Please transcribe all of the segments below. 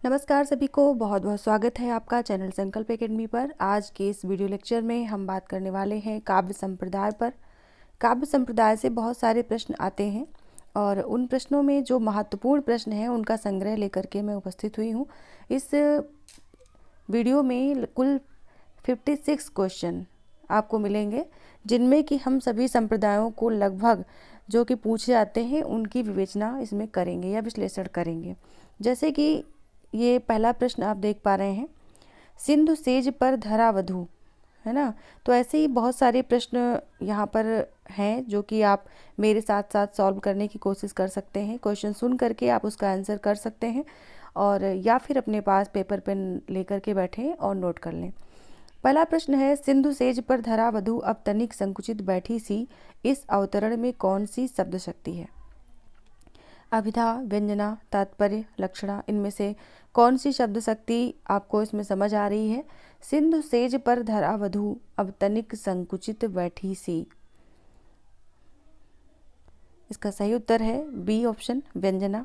नमस्कार सभी को, बहुत बहुत स्वागत है आपका चैनल संकल्प एकेडमी पर। आज के इस वीडियो लेक्चर में हम बात करने वाले हैं काव्य संप्रदाय पर। काव्य संप्रदाय से बहुत सारे प्रश्न आते हैं और उन प्रश्नों में जो महत्वपूर्ण प्रश्न हैं उनका संग्रह लेकर के मैं उपस्थित हुई हूँ। इस वीडियो में कुल 56 क्वेश्चन आपको मिलेंगे, जिनमें कि हम सभी संप्रदायों को लगभग जो कि पूछे जाते हैं उनकी विवेचना इसमें करेंगे या विश्लेषण करेंगे। जैसे कि ये पहला प्रश्न आप देख पा रहे हैं, सिंधु सेज पर धरा वधू, है ना। तो ऐसे ही बहुत सारे प्रश्न यहाँ पर हैं जो कि आप मेरे साथ साथ सॉल्व करने की कोशिश कर सकते हैं। क्वेश्चन सुन करके आप उसका आंसर कर सकते हैं और या फिर अपने पास पेपर पेन लेकर के बैठें और नोट कर लें। पहला प्रश्न है, सिंधु सेज पर धरा वधू अब तनिक संकुचित बैठी सी, इस अवतरण में कौन सी शब्द शक्ति है? अभिधा, व्यंजना, तात्पर्य, लक्षणा, इनमें से कौन सी शब्द शक्ति आपको इसमें समझ आ रही है? सिंधु सेज पर धरा वधू अब तनिक संकुचित बैठी सी। इसका सही उत्तर है बी ऑप्शन, व्यंजना।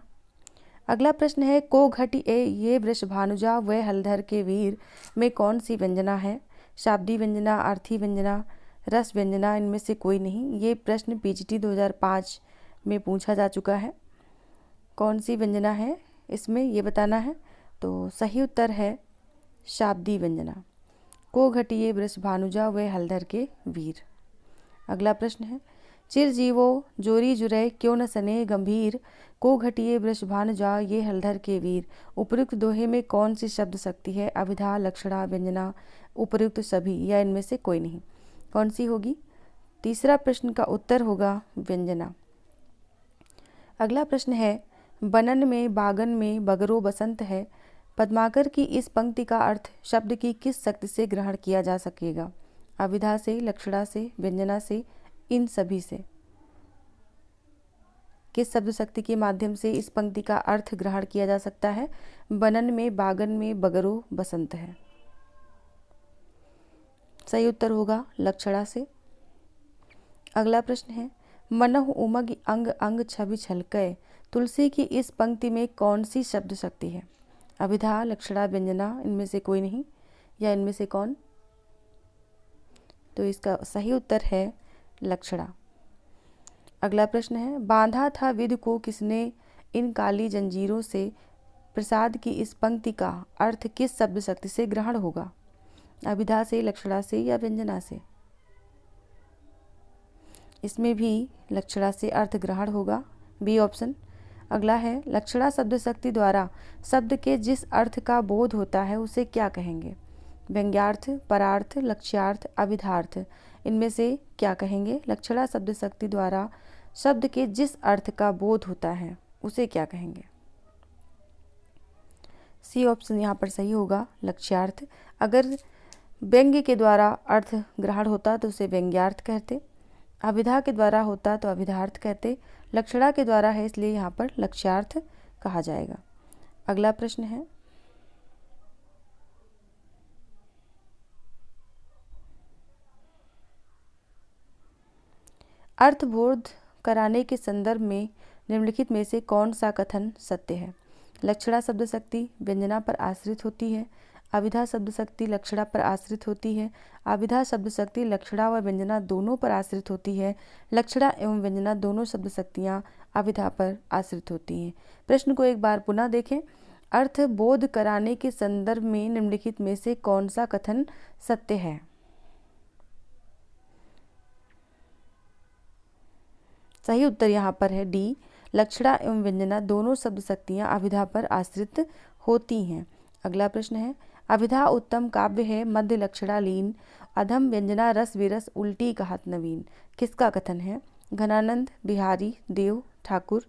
अगला प्रश्न है, को घटी ए ये वृषभानुजा व हलधर के वीर में कौन सी व्यंजना है? शाब्दी व्यंजना, अर्थी व्यंजना, रस व्यंजना, इनमें से कोई नहीं। ये प्रश्न पीजीटी 2005 में पूछा जा चुका है। कौन सी व्यंजना है इसमें ये बताना है। तो सही उत्तर है शाब्दी व्यंजना। को घटिए वृषभानुजा व हलधर के वीर। अगला प्रश्न है, चिरजीवो जोरी जुरै क्यों न सने गंभीर, को घटिए वृषभानुजा ये हलधर के वीर। उपयुक्त दोहे में कौन सी शब्द शक्ति है? अभिधा, लक्षणा, व्यंजना, उपयुक्त सभी या इनमें से कोई नहीं। कौन सी होगी? तीसरा प्रश्न का उत्तर होगा व्यंजना। अगला प्रश्न है, बनन में बागन में बगरो बसंत है, पद्माकर की इस पंक्ति का अर्थ शब्द की किस शक्ति से ग्रहण किया जा सकेगा? अभिधा से, लक्षणा से, व्यंजना से, इन सभी से। किस शब्द शक्ति के माध्यम से इस पंक्ति का अर्थ ग्रहण किया जा सकता है? बनन में बागन में बगरो बसंत है। सही उत्तर होगा लक्षणा से। अगला प्रश्न है, मनहु उमग अंग अंग छवि छलकै, तुलसी की इस पंक्ति में कौन सी शब्द शक्ति है? अभिधा, लक्षणा, व्यंजना, इनमें से कोई नहीं या इनमें से कौन? तो इसका सही उत्तर है लक्षणा। अगला प्रश्न है, बांधा था विधि को किसने इन काली जंजीरों से, प्रसाद की इस पंक्ति का अर्थ किस शब्द शक्ति से ग्रहण होगा? अभिधा से, लक्षणा से या व्यंजना से? इसमें भी लक्षणा से अर्थ ग्रहण होगा, बी ऑप्शन। अगला है, लक्षणा शब्द शक्ति द्वारा शब्द के जिस अर्थ का बोध होता है उसे क्या कहेंगे? व्यंग्यार्थ, परार्थ, लक्ष्यार्थ, अभिधार्थ, इनमें से क्या कहेंगे? लक्षणा शब्द शक्ति द्वारा शब्द के जिस अर्थ का बोध होता है उसे क्या कहेंगे? सी ऑप्शन यहाँ पर सही होगा, लक्ष्यार्थ। अगर व्यंग्य के द्वारा अर्थ ग्रहण होता तो उसे व्यंग्यार्थ कहते, अभिधा के द्वारा होता तो अभिधार्थ कहते, लक्षणा के द्वारा है इसलिए यहाँ पर लक्ष्यार्थ कहा जाएगा। अगला प्रश्न है, अर्थबोध कराने के संदर्भ में निम्नलिखित में से कौन सा कथन सत्य है? लक्षणा शब्द शक्ति व्यंजना पर आश्रित होती है, अभिधा शब्द शक्ति लक्षणा पर आश्रित होती है, अभिधा शब्द शक्ति लक्षणा व व्यंजना दोनों पर आश्रित होती है, लक्षणा एवं व्यंजना दोनों शब्द शक्तियाँ अभिधा पर आश्रित होती हैं। प्रश्न को एक बार पुनः देखें, अर्थ बोध कराने के संदर्भ में निम्नलिखित में से कौन सा कथन सत्य है? सही उत्तर यहाँ पर है डी, लक्षणा एवं व्यंजना दोनों शब्द शक्तियाँ अभिधा पर आश्रित होती हैं। अगला प्रश्न है, अभिधा उत्तम काव्य है, मध्य लक्षणा लीन, अधम व्यंजना रस विरस उल्टी कहत नवीन। किसका कथन है? घनानंद, बिहारी, देव, ठाकुर।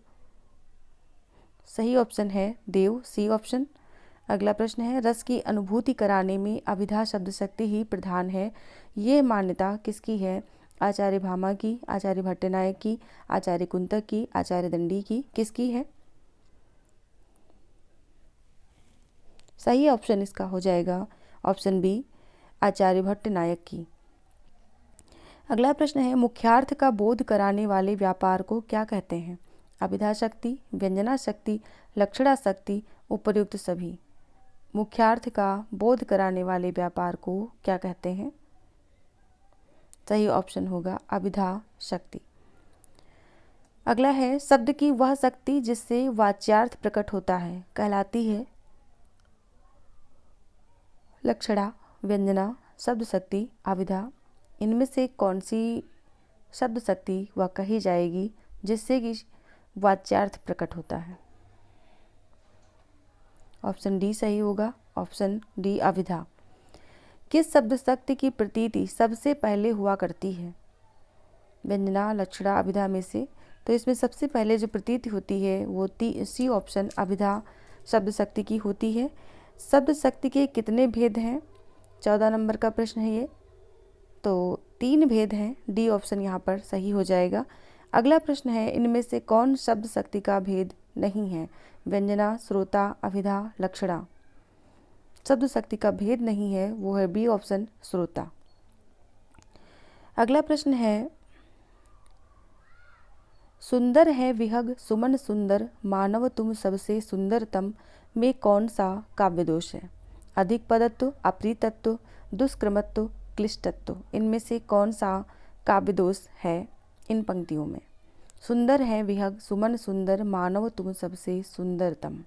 सही ऑप्शन है देव, सी ऑप्शन। अगला प्रश्न है, रस की अनुभूति कराने में अभिधा शब्द शक्ति ही प्रधान है, ये मान्यता किसकी है? आचार्य भामा की, आचार्य भट्टनायक की, आचार्य कुंतक की, आचार्य दंडी की, किसकी है? सही ऑप्शन इसका हो जाएगा ऑप्शन बी, आचार्य भट्टनायक की। अगला प्रश्न है, मुख्यार्थ का बोध कराने वाले व्यापार को क्या कहते हैं? अभिधा शक्ति, व्यंजना शक्ति, लक्षणा शक्ति, उपर्युक्त सभी। मुख्यार्थ का बोध कराने वाले व्यापार को क्या कहते हैं? सही ऑप्शन होगा अभिधा शक्ति। अगला है, शब्द की वह शक्ति जिससे वाच्यार्थ प्रकट होता है कहलाती है लक्षणा, व्यंजना, शब्द शक्ति, अभिधा। इनमें से कौन सी शब्द शक्ति वह कही जाएगी जिससे कि वाच्यार्थ प्रकट होता है? ऑप्शन डी सही होगा, ऑप्शन डी अभिधा। किस शब्द शक्ति की प्रतीति सबसे पहले हुआ करती है? व्यंजना, लक्षणा, अभिधा में से तो इसमें सबसे पहले जो प्रतीति होती है वो सी ऑप्शन अभिधा शब्द शक्ति की होती है। शब्द शक्ति के कितने भेद हैं? 14 नंबर का प्रश्न है ये। तो 3 भेद हैं, डी ऑप्शन यहाँ पर सही हो जाएगा। अगला प्रश्न है, इनमें से कौन शब्द शक्ति का भेद नहीं है? व्यंजना, श्रोता, अभिधा, लक्षणा। शब्द शक्ति का भेद नहीं है, वो है बी ऑप्शन श्रोता। अगला प्रश्न है, सुंदर है विहग सुमन सुंदर मानव तुम सबसे सुंदरतम में कौन सा काव्य दोष है? अधिक पदत्व, अप्रीतत्व, दुष्क्रमत्व, क्लिष्टत्व। इनमें से कौन सा काव्य दोष है इन पंक्तियों में? सुंदर है विहग सुमन सुंदर मानव तुम सबसे सुंदरतम।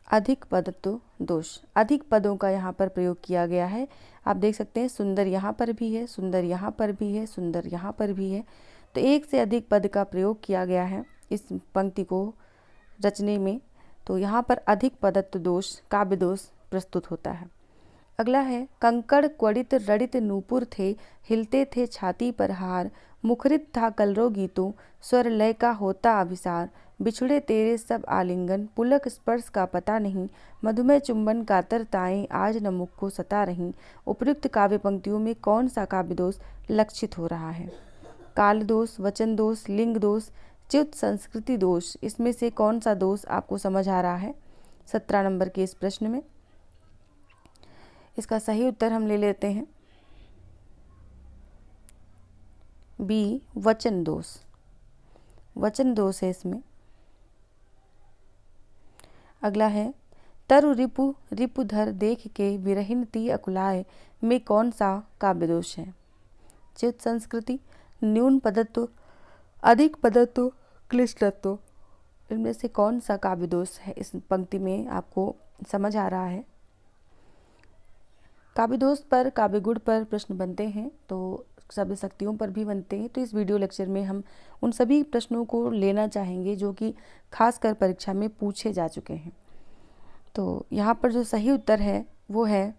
अधिक पदत्व दोष, अधिक पदों का यहाँ पर प्रयोग किया गया है। आप देख सकते हैं सुंदर यहाँ पर भी है, सुंदर यहाँ पर भी है, सुंदर यहाँ पर भी है। तो एक से अधिक पद का प्रयोग किया गया है इस पंक्ति को रचने में। तो यहाँ पर अधिक पदत्व दोष, काव्य दोष प्रस्तुत होता है। अगला है, कंकड़ क्वड़ित रड़ित नूपुर थे, हिलते थे छाती पर हार, मुखरित था कलरव गीतों, स्वर लय का होता अभिसार, बिछुड़े तेरे सब आलिंगन, पुलक स्पर्श का पता नहीं, मधुमेह चुंबन कातरताएं आज न मुख को सता रहीं। उपयुक्त काव्य पंक्तियों में कौन सा काव्य दोष लक्षित हो रहा है? काल दोष, वचन दोष, लिंग दोष, च्युत संस्कृति दोष। इसमें से कौन सा दोष आपको समझ आ रहा है 17 नंबर के इस प्रश्न में? इसका सही उत्तर हम ले लेते हैं बी वचन दोष। वचन दोष है इसमें। अगला है, तरु रिपु रिपुधर देख के विरहिन ती अकुलाए में कौन सा काव्य दोष है? च्युत संस्कृति, न्यून पदत्व, अधिक पदत्व, क्लिष्टत्व। इनमें से कौन सा काव्य दोष है इस पंक्ति में आपको समझ आ रहा है? काव्य दोष पर, काव्य गुण पर प्रश्न बनते हैं तो शब्द शक्तियों पर भी बनते हैं। तो इस वीडियो लेक्चर में हम उन सभी प्रश्नों को लेना चाहेंगे जो कि खासकर परीक्षा में पूछे जा चुके हैं। तो यहाँ पर जो सही उत्तर है वो है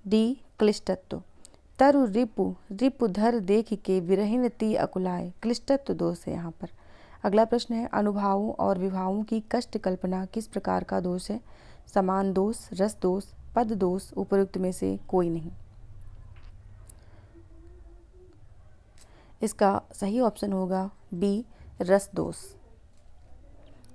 डी क्लिष्टत्व। तरु रिपु रिपुधर देख के विरहिन ती अकुलाए, क्लिष्टत्व दोष है यहाँ पर। अगला प्रश्न है, अनुभावों और विभावों की कष्ट कल्पना किस प्रकार का दोष है? समान दोष, रस दोष, पद दोष। उपयुक्त में से कोई नहीं। इसका सही ऑप्शन होगा बी रस दोष।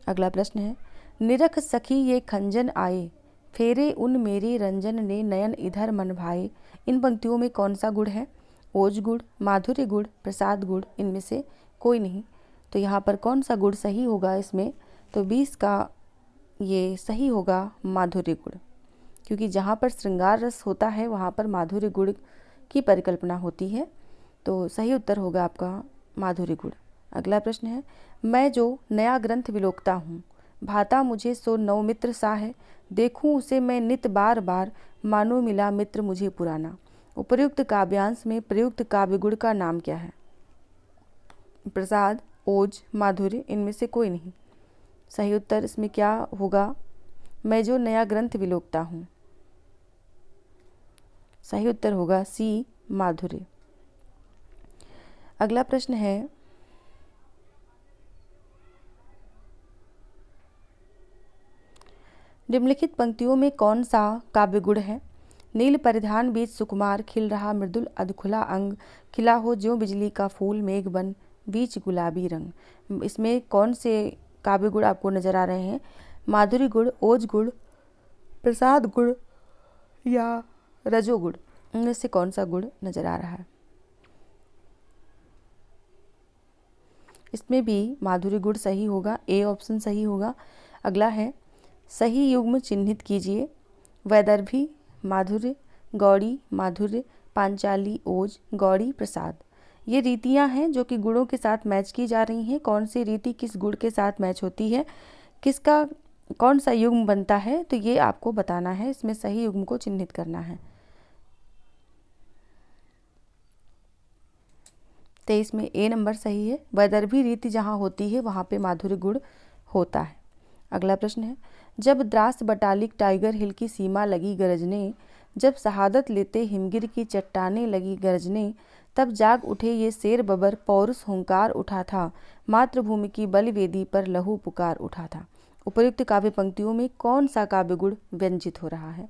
अगला प्रश्न है, निरख सखी ये खंजन आए, फेरे उन मेरे रंजन ने नयन इधर मन भाए। इन पंक्तियों में कौन सा गुण है? ओज गुण, माधुर्य गुण, प्रसाद गुण। इनमें से कोई नहीं। तो यहाँ पर कौन सा गुण सही होगा इसमें? तो 20 का ये सही होगा माधुर्य गुण, क्योंकि जहाँ पर श्रृंगार रस होता है वहाँ पर माधुर्य गुण की परिकल्पना होती है। तो सही उत्तर होगा आपका माधुर्य गुण। अगला प्रश्न है, मैं जो नया ग्रंथ विलोकता हूँ, भाता मुझे सो नव मित्र सा है, देखूँ उसे मैं नित बार बार, मानो मिला मित्र मुझे पुराना। उपर्युक्त काव्यांश में प्रयुक्त काव्य गुण का नाम क्या है? प्रसाद, ओज, माधुर्य। इनमें से कोई नहीं। सही उत्तर इसमें क्या होगा? मैं जो नया ग्रंथ विलोकता हूँ। सही उत्तर होगा सी माधुर्य। अगला प्रश्न है, निम्नलिखित पंक्तियों में कौन सा काव्य गुण है? नील परिधान बीच सुकुमार, खिल रहा मृदुल अधखुला अंग, खिला हो ज्यों बिजली का फूल मेघ बन, बीच गुलाबी रंग। इसमें कौन से काव्य गुण आपको नजर आ रहे हैं? माधुर्य गुण, ओज गुण, प्रसाद गुण या रजोगुण। इनमें से कौन सा गुण नजर आ रहा है? इसमें भी माधुर्य गुण सही होगा, ए ऑप्शन सही होगा। अगला है, सही युग्म चिन्हित कीजिए। वैदर्भी माधुर्य, गौड़ी माधुर्य, पांचाली ओज, गौड़ी प्रसाद। ये रीतियां हैं जो कि गुणों के साथ मैच की जा रही हैं। कौन सी रीति किस गुण के साथ मैच होती है, किसका कौन सा युग्म बनता है, तो ये आपको बताना है। इसमें सही युग्म को चिन्हित करना है। 23 में ए नंबर सही है। वैदर्भी रीति जहाँ होती है वहाँ पे माधुर्य गुण होता है। अगला प्रश्न है, जब द्रास बटालिक टाइगर हिल की सीमा लगी गरजने, जब शहादत लेते हिमगिर की चट्टानें लगी गरजने, तब जाग उठे ये शेर बबर पौरुष हुंकार उठा था, मातृभूमि की बलिवेदी पर लहू पुकार उठा था। उपर्युक्त काव्य पंक्तियों में कौन सा काव्य गुण व्यंजित हो रहा है?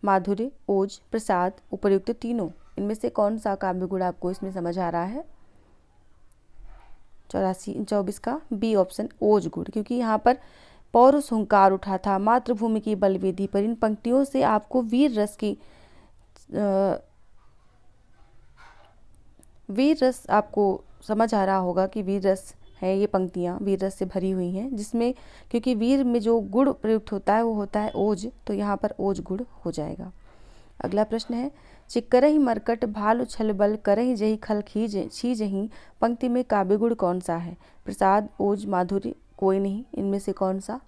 माधुर्य, ओज, प्रसाद, उपर्युक्त तीनों। इनमें से कौन सा काव्य गुण आपको इसमें समझ आ रहा है? 24 का बी ऑप्शन ओज गुण, क्योंकि यहाँ पर पौरुष हुंकार उठा था, मातृभूमि की बलवेदी पर। इन पंक्तियों से आपको वीर रस आपको समझ आ रहा होगा कि वीर रस है, ये पंक्तियाँ वीर रस से भरी हुई हैं, जिसमें क्योंकि वीर में जो गुण प्रयुक्त होता है वो होता है ओज, तो यहाँ पर ओज गुण हो जाएगा। अगला प्रश्न है, चिक्करहि मरकट भाल उछल बल करहि जही खल छीजही, पंक्ति में काव्य गुण कौन सा है? प्रसाद, ओज, माधुर्य, कोई नहीं। इनमें से कौन सा?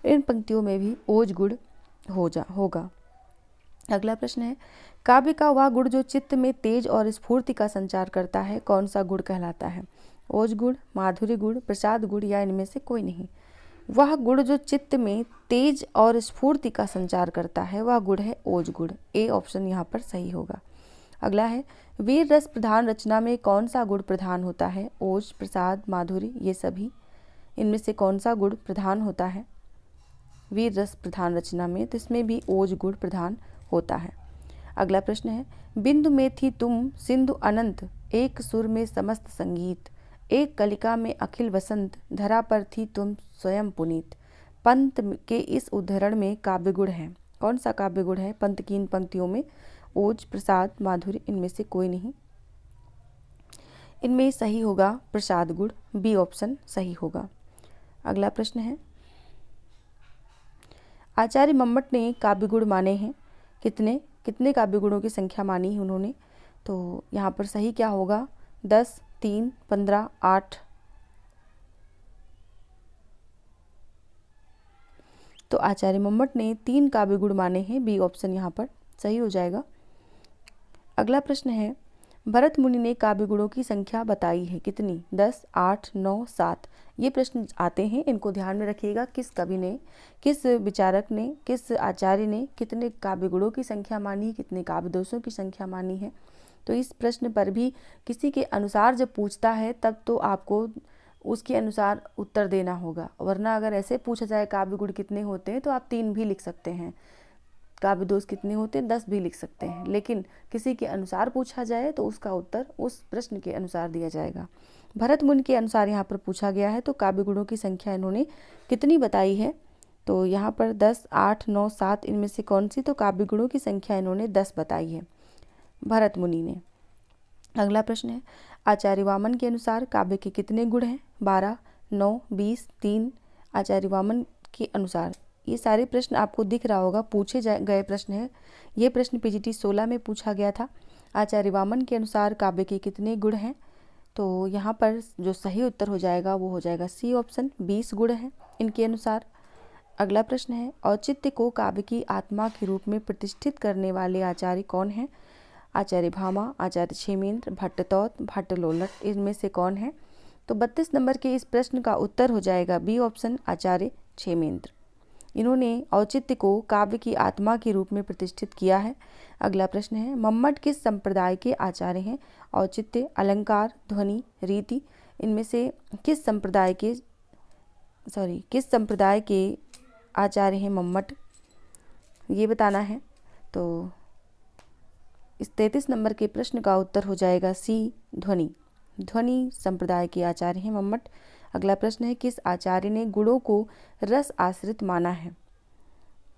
इन पंक्तियों में भी ओज गुण होगा। अगला प्रश्न है, काव्य का वह गुण जो चित्त में तेज और स्फूर्ति का संचार करता है, कौन सा गुण कहलाता है? ओज गुण, माधुर्य गुण, प्रसाद गुण, या इनमें से कोई नहीं। वह गुण जो चित्त में तेज और स्फूर्ति का संचार करता है वह गुण है ओज गुण। ए ऑप्शन यहाँ पर सही होगा। अगला है, वीर रस प्रधान रचना में कौन सा गुण प्रधान होता है? ओज, प्रसाद, माधुर्य, ये सभी। इनमें से कौन सा गुण प्रधान होता है वीर रस प्रधान रचना में? तो इसमें भी ओज गुण प्रधान होता है। अगला प्रश्न है, बिंदु में थी तुम सिंधु अनंत, एक सुर में समस्त संगीत, एक कलिका में अखिल वसंत, धरा पर थी तुम स्वयं पुनीत। पंत के इस उद्धरण में काव्य गुण है। कौन सा काव्य गुण है पंत की इन पंक्तियों में? ओज, प्रसाद, माधुर्य, इनमें से कोई नहीं। इनमें सही होगा प्रसाद गुण, बी ऑप्शन सही होगा। अगला प्रश्न है, आचार्य मम्मट ने काव्य गुण माने हैं कितने? कितने काव्य गुणों की संख्या मानी है उन्होंने? तो यहाँ पर सही क्या होगा? 10, 3, 15, 8। तो आचार्य मम्मट ने 3 काव्य गुण माने हैं, बी ऑप्शन यहाँ पर सही हो जाएगा। अगला प्रश्न है, भरत मुनि ने काव्य गुणों की संख्या बताई है कितनी? 10, 8, 9, 7। ये प्रश्न आते हैं, इनको ध्यान में रखिएगा। किस कवि ने, किस विचारक ने, किस आचार्य ने कितने काव्य गुणों की संख्या मानी, कितने काव्य दोषों की संख्या मानी है? तो इस प्रश्न पर भी किसी के अनुसार जब पूछता है तब तो आपको उसके अनुसार उत्तर देना होगा, वरना अगर ऐसे पूछा जाए काव्य गुण कितने होते हैं तो आप 3 भी लिख सकते हैं, काव्य दोष कितने होते हैं 10 भी लिख सकते हैं। लेकिन किसी के अनुसार पूछा जाए तो उसका उत्तर उस प्रश्न के अनुसार दिया जाएगा। भरत मुनि के अनुसार यहाँ पर पूछा गया है, तो काव्य गुणों की संख्या इन्होंने कितनी बताई है? तो यहाँ पर 10, 8, 9, 7, इनमें से कौन सी? तो काव्य गुणों की संख्या इन्होंने 10 बताई है भरत मुनि ने। अगला प्रश्न है, आचार्य वामन के अनुसार काव्य के कितने गुण हैं? 12, 9, 20, 3। आचार्य वामन के अनुसार ये सारे प्रश्न आपको दिख रहा होगा, पूछे गए प्रश्न है। ये प्रश्न पीजीटी 16 में पूछा गया था। आचार्य वामन के अनुसार काव्य के कितने गुण हैं? तो यहाँ पर जो सही उत्तर हो जाएगा वो हो जाएगा सी ऑप्शन, 20 गुण हैं इनके अनुसार। अगला प्रश्न है, औचित्य को काव्य की आत्मा के रूप में प्रतिष्ठित करने वाले आचार्य कौन हैं? आचार्य भामा, आचार्य क्षेमेंद्र, भट्टतौत, भट्टलोलट, इनमें से कौन है? तो 32 नंबर के इस प्रश्न का उत्तर हो जाएगा बी ऑप्शन, आचार्य क्षेमेंद्र। इन्होंने औचित्य को काव्य की आत्मा के रूप में प्रतिष्ठित किया है। अगला प्रश्न है, मम्मट किस संप्रदाय के आचार्य हैं? औचित्य, अलंकार, ध्वनि, रीति, इनमें से किस संप्रदाय के आचार्य हैं मम्मट, ये बताना है। तो इस 33 नंबर के प्रश्न का उत्तर हो जाएगा सी, ध्वनि। ध्वनि संप्रदाय के आचार्य हैं मम्मट। अगला प्रश्न है, किस आचार्य ने गुणों को रस आश्रित माना है?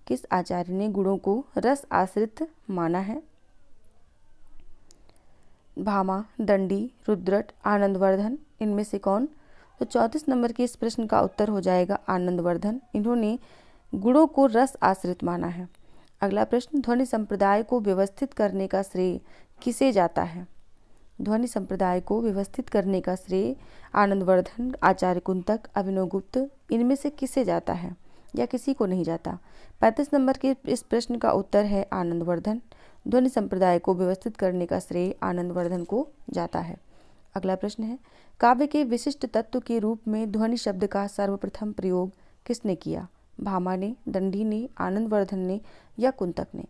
किस आचार्य ने गुणों को रस आश्रित माना है? भामा, दंडी, रुद्रट, आनंदवर्धन, इनमें से कौन? तो 34 नंबर के इस प्रश्न का उत्तर हो जाएगा आनंदवर्धन। इन्होंने गुणों को रस आश्रित माना है। अगला प्रश्न, ध्वनि संप्रदाय को व्यवस्थित करने का श्रेय किसे जाता है? ध्वनि संप्रदाय को व्यवस्थित करने का श्रेय आनंदवर्धन, आचार्य कुंतक, अभिनवगुप्त, इनमें से किसे जाता है या किसी को नहीं जाता? 35 नंबर के इस प्रश्न का उत्तर है आनंदवर्धन। ध्वनि संप्रदाय को व्यवस्थित करने का श्रेय आनंदवर्धन को जाता है। अगला प्रश्न है, काव्य के विशिष्ट तत्व के रूप में ध्वनि शब्द का सर्वप्रथम प्रयोग किसने किया? भामा ने, दंडी ने, आनंदवर्धन ने या कुंतक ने?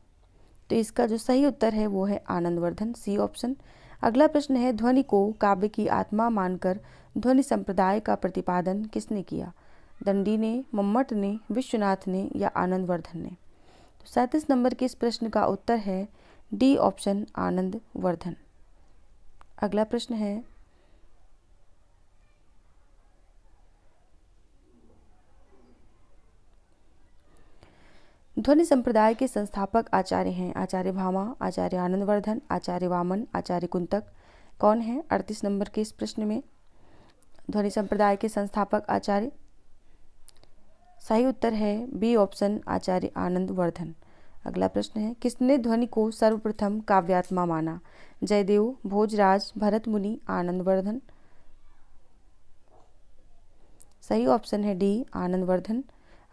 तो इसका जो सही उत्तर है वो है आनंदवर्धन, सी ऑप्शन। अगला प्रश्न है, ध्वनि को काव्य की आत्मा मानकर ध्वनि संप्रदाय का प्रतिपादन किसने किया? दंडी ने, मम्मट ने, विश्वनाथ ने या आनंदवर्धन ने? तो 37 नंबर के इस प्रश्न का उत्तर है डी ऑप्शन, आनंदवर्धन। अगला प्रश्न है, ध्वनि संप्रदाय के संस्थापक आचार्य हैं आचार्य भामा, आचार्य आनंदवर्धन, आचार्य वामन, आचार्य कुंतक। कौन है 38 नंबर के इस प्रश्न में ध्वनि संप्रदाय के संस्थापक आचार्य? सही उत्तर है बी ऑप्शन, आचार्य आनंदवर्धन। अगला प्रश्न है, किसने ध्वनि को सर्वप्रथम काव्यात्मा माना? जयदेव, भोजराज, भरत मुनि, आनंदवर्धन? सही ऑप्शन है डी, आनंदवर्धन।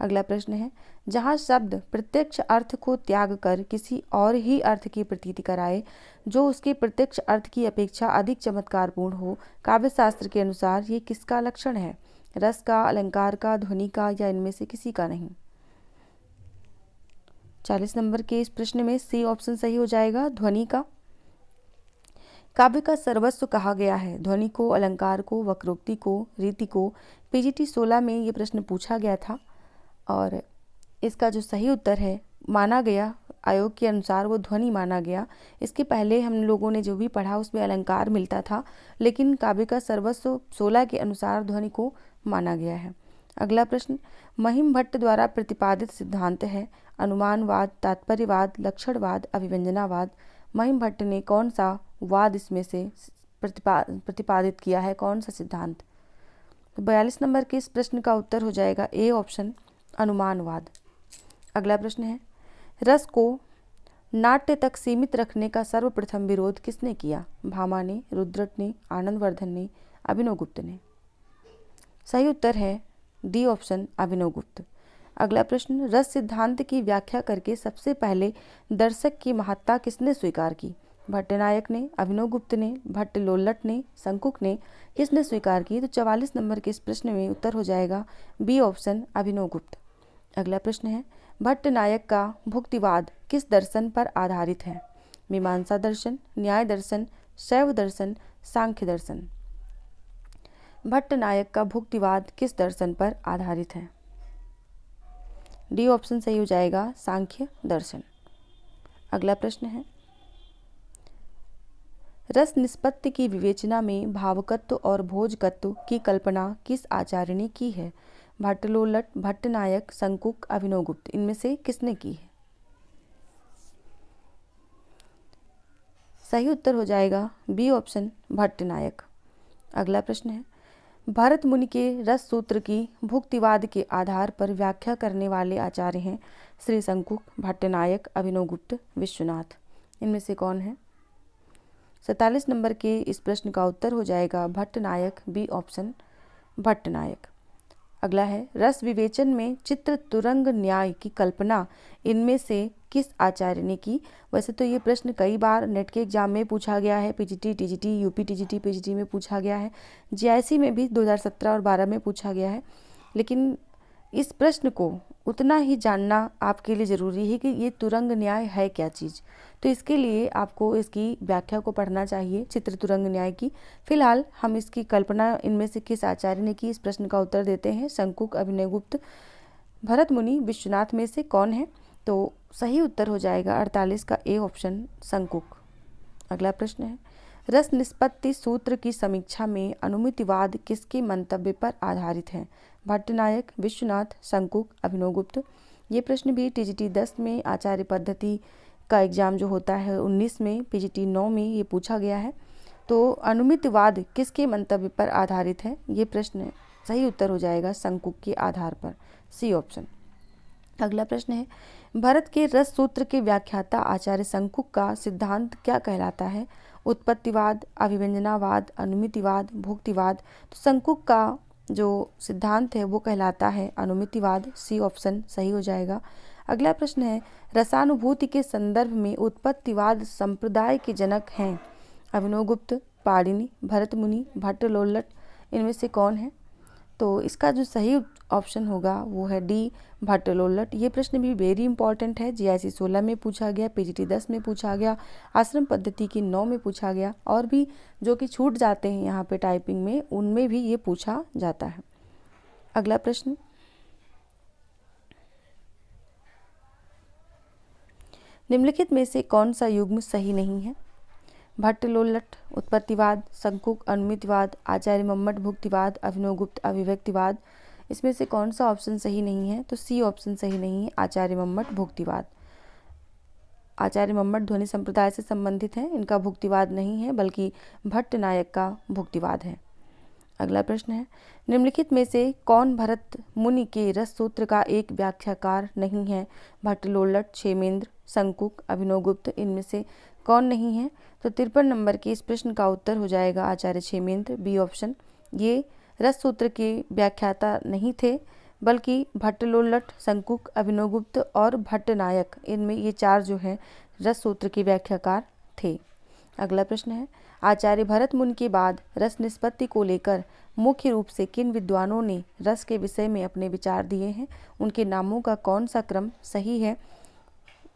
अगला प्रश्न है, जहाँ शब्द प्रत्यक्ष अर्थ को त्याग कर किसी और ही अर्थ की प्रतीति कराए जो उसके प्रत्यक्ष अर्थ की अपेक्षा अधिक चमत्कारपूर्ण हो, काव्य शास्त्र के अनुसार ये किसका लक्षण है? रस का, अलंकार का, ध्वनि का या इनमें से किसी का नहीं? 40 नंबर के इस प्रश्न में सी ऑप्शन सही हो जाएगा, ध्वनि का। काव्य का सर्वस्व कहा गया है ध्वनि को, अलंकार को, वक्रोक्ति को, रीति को। पीजीटी 16 में ये प्रश्न पूछा गया था और इसका जो सही उत्तर है, माना गया आयोग के अनुसार वो ध्वनि माना गया। इसके पहले हम लोगों ने जो भी पढ़ा उसमें अलंकार मिलता था, लेकिन काव्य का सर्वस्व 16 के अनुसार ध्वनि को माना गया है। अगला प्रश्न, महिम भट्ट द्वारा प्रतिपादित सिद्धांत है अनुमानवाद, तात्पर्यवाद, लक्षणवाद, अभिव्यंजनावाद। महिम भट्ट ने कौन सा वाद इसमें से प्रतिपादित किया है, कौन सा सिद्धांत? 42 नंबर के इस प्रश्न का उत्तर हो जाएगा ए ऑप्शन, अनुमानवाद। अगला प्रश्न है, रस को नाट्य तक सीमित रखने का सर्वप्रथम विरोध किसने किया? भामा ने, रुद्रट ने, आनंदवर्धन ने, अभिनवगुप्त ने? सही उत्तर है डी ऑप्शन, अभिनवगुप्त। अगला प्रश्न, रस सिद्धांत की व्याख्या करके सबसे पहले दर्शक की महत्ता किसने स्वीकार की? भट्टनायक ने, अभिनवगुप्त ने, भट्टलोल्लट ने, शंकुक ने? किसने स्वीकार की? तो 44 नंबर के इस प्रश्न में उत्तर हो जाएगा बी ऑप्शन, अभिनवगुप्त। अगला प्रश्न है, भट्टनायक का भुक्तिवाद किस दर्शन पर आधारित है? मीमांसा दर्शन, न्याय दर्शन, शैव दर्शन, सांख्य दर्शन? भट्टनायक का भुक्तिवाद किस दर्शन पर आधारित है? डी ऑप्शन सही हो जाएगा, सांख्य दर्शन। अगला प्रश्न है, रस निष्पत्ति की विवेचना में भावकत्व और भोजकत्व की कल्पना किस आचार्य ने की है? भट्टलोल्लट, भट्टनायक, शंकुक, अभिनवगुप्त? इनमें से किसने की है? सही उत्तर हो जाएगा बी ऑप्शन, भट्टनायक। अगला प्रश्न है, भरत मुनि के रस सूत्र की भुक्तिवाद के आधार पर व्याख्या करने वाले आचार्य हैं श्री शंकुक, भट्टनायक, अभिनवगुप्त, विश्वनाथ? इनमें से कौन है? 47 नंबर के इस प्रश्न का उत्तर हो जाएगा भट्टनायक, बी ऑप्शन, भट्टनायक। अगला है, रस विवेचन में चित्र तुरंग न्याय की कल्पना इनमें से किस आचार्य ने की? वैसे तो ये प्रश्न कई बार नेट के एग्जाम में पूछा गया है, PGT, TGT, UP TGT, PGT में पूछा गया है, जीआईसी में भी 2017 और 12 में पूछा गया है, लेकिन इस प्रश्न को उतना ही जानना आपके लिए ज़रूरी है कि ये तुरंग न्याय है क्या चीज़। तो इसके लिए आपको इसकी व्याख्या को पढ़ना चाहिए, चित्र तुरंग न्याय की। फिलहाल हम इसकी कल्पना इनमें से किस आचार्य ने की, इस प्रश्न का उत्तर देते हैं शंकुक, अभिनवगुप्त, भरत मुनि, विश्वनाथ में से कौन है? तो सही उत्तर हो जाएगा 48 का ए ऑप्शन, शंकुक। अगला प्रश्न है, रस निष्पत्ति सूत्र की समीक्षा में अनुमितिवाद किसके मंतव्य पर आधारित है? भट्टनायक, विश्वनाथ, शंकुक, अभिनवगुप्त? ये प्रश्न भी टीजीटी 10 में, आचार्य पद्धति का एग्जाम जो होता है 19 में, पीजीटी 9 में ये पूछा गया है। तो अनुमितिवाद किसके मंतव्य पर आधारित है? ये प्रश्न सही उत्तर हो जाएगा शंकुक के आधार पर, सी ऑप्शन। अगला प्रश्न है, भरत के रस सूत्र के व्याख्याता आचार्य शंकुक का सिद्धांत क्या कहलाता है? उत्पत्तिवाद, अभिव्यंजनावाद, अनुमितिवाद, भुक्तिवाद। तो शंकुक का जो सिद्धांत है वो कहलाता है अनुमितिवाद, सी ऑप्शन सही हो जाएगा। अगला प्रश्न है, रसानुभूति के संदर्भ में उत्पत्तिवाद संप्रदाय के जनक हैं? अभिनवगुप्त, पाणिनि, भरत मुनि, भट्टलोल्लट। इनमें से कौन है? तो इसका जो सही ऑप्शन होगा वो है डी, भट्टलोल्लट। ये प्रश्न भी वेरी इंपॉर्टेंट है, जीआईसी 16 में पूछा गया, पीजीटी 10 में पूछा गया, आश्रम पद्धति की 9 में पूछा गया, और भी जो कि छूट जाते हैं यहाँ पे टाइपिंग में, उनमें भी ये पूछा जाता है। अगला प्रश्न, निम्नलिखित में से कौन सा युग्म सही नहीं है? भट्टलोल्लट उत्पत्तिवाद, शंकुक अनुमितिवाद, आचार्य मम्मट भुक्तिवाद, अभिनवगुप्त अभिव्यक्तिवाद। इसमें से कौन सा ऑप्शन सही नहीं है? तो सी ऑप्शन सही नहीं है, आचार्य मम्मट भुक्तिवाद। आचार्य मम्मट ध्वनि संप्रदाय से संबंधित हैं, इनका भुक्तिवाद नहीं है बल्कि भट्ट नायक का भुक्तिवाद है। अगला प्रश्न है, निम्नलिखित में से कौन भरत मुनि के रस सूत्र का एक व्याख्याकार नहीं है? भट्टलोल्लट, क्षेमेंद्र, शंकुक, अभिनवगुप्त। इनमें से कौन नहीं है? तो 53 नंबर के इस प्रश्न का उत्तर हो जाएगा आचार्य क्षेमेंद्र, बी ऑप्शन। ये रस सूत्र के व्याख्याता नहीं थे बल्कि भट्टलोल्लट, शंकुक, अभिनवगुप्त और भट्टनायक, इनमें ये 4 जो हैं रस सूत्र के व्याख्याकार थे। अगला प्रश्न है, आचार्य भरत मुनि के बाद रस निष्पत्ति को लेकर मुख्य रूप से किन विद्वानों ने रस के विषय में अपने विचार दिए हैं? उनके नामों का कौन सा क्रम सही है?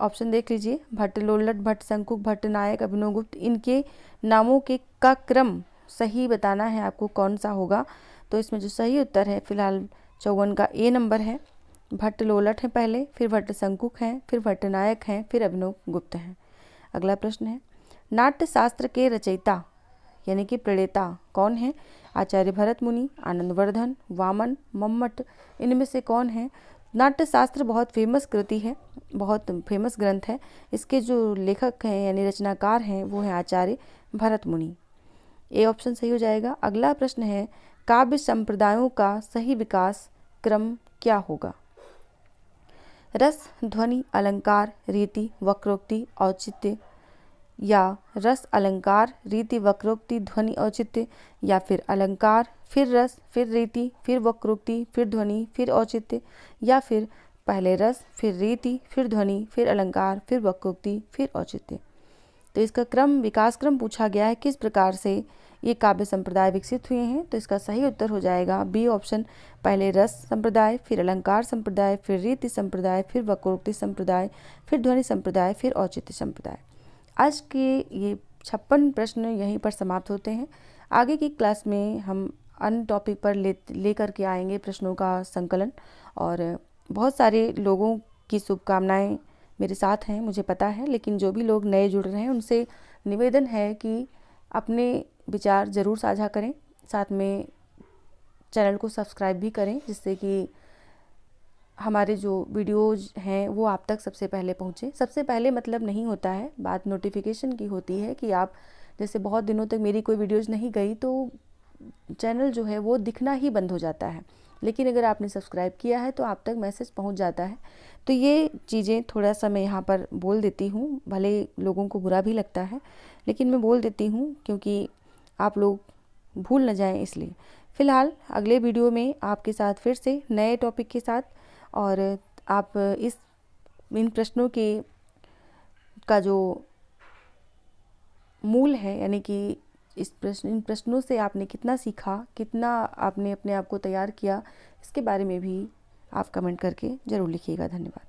ऑप्शन देख लीजिए, भट्टलोल्लट, भट्ट, शंकुक, भट्टनायक, अभिनवगुप्त। इनके नामों के का क्रम सही बताना है आपको, कौन सा होगा। तो इसमें जो सही उत्तर है फिलहाल 54 का ए नंबर है। भट्टलोल्लट है पहले, फिर भट्ट शंकुक हैं, फिर भट्टनायक हैं, फिर अभिनवगुप्त हैं। अगला प्रश्न है, नाट्य शास्त्र के रचयिता यानी कि प्रणेता कौन है? आचार्य भरत मुनि, आनंदवर्धन, वामन, मम्मट। इनमें से कौन है? नाट्य शास्त्र बहुत फेमस कृति है, बहुत फेमस ग्रंथ है। इसके जो लेखक हैं यानी रचनाकार हैं वो हैं आचार्य भरत मुनि। ए ऑप्शन सही हो जाएगा। अगला प्रश्न है, काव्य संप्रदायों का सही विकास क्रम क्या होगा? रस, ध्वनि, अलंकार, रीति, वक्रोक्ति, औचित्य, या रस, अलंकार, रीति, वक्रोक्ति, ध्वनि, औचित्य, या फिर अलंकार फिर रस फिर रीति फिर वक्रोक्ति फिर ध्वनि फिर औचित्य, या फिर पहले रस फिर रीति फिर ध्वनि फिर अलंकार फिर वक्रोक्ति फिर औचित्य। तो इसका क्रम, विकास क्रम पूछा गया है, किस प्रकार से ये काव्य संप्रदाय विकसित हुए हैं। तो इसका सही उत्तर हो जाएगा बी ऑप्शन, पहले रस संप्रदाय, फिर अलंकार संप्रदाय, फिर रीति संप्रदाय, फिर वक्रोक्ति संप्रदाय, फिर ध्वनि संप्रदाय, फिर औचित्य संप्रदाय। आज के ये 56 प्रश्न यहीं पर समाप्त होते हैं। आगे की क्लास में हम अन्य टॉपिक पर लेकर के आएंगे प्रश्नों का संकलन, और बहुत सारे लोगों की शुभकामनाएं मेरे साथ हैं, मुझे पता है, लेकिन जो भी लोग नए जुड़ रहे हैं उनसे निवेदन है कि अपने विचार ज़रूर साझा करें, साथ में चैनल को सब्सक्राइब भी करें, जिससे कि हमारे जो वीडियोज़ हैं वो आप तक सबसे पहले पहुँचे। सबसे पहले मतलब नहीं होता है, बात नोटिफिकेशन की होती है कि आप जैसे बहुत दिनों तक मेरी कोई वीडियोज़ नहीं गई तो चैनल जो है वो दिखना ही बंद हो जाता है, लेकिन अगर आपने सब्सक्राइब किया है तो आप तक मैसेज पहुंच जाता है। तो ये चीज़ें थोड़ा सा मैं यहाँ पर बोल देती हूँ, भले लोगों को बुरा भी लगता है लेकिन मैं बोल देती हूँ क्योंकि आप लोग भूल न जाएं इसलिए। फ़िलहाल अगले वीडियो में आपके साथ फिर से नए टॉपिक के साथ, और आप इन प्रश्नों के का जो मूल है यानी कि इन प्रश्नों से आपने कितना सीखा, कितना आपने अपने आप को तैयार किया, इसके बारे में भी आप कमेंट करके ज़रूर लिखिएगा। धन्यवाद।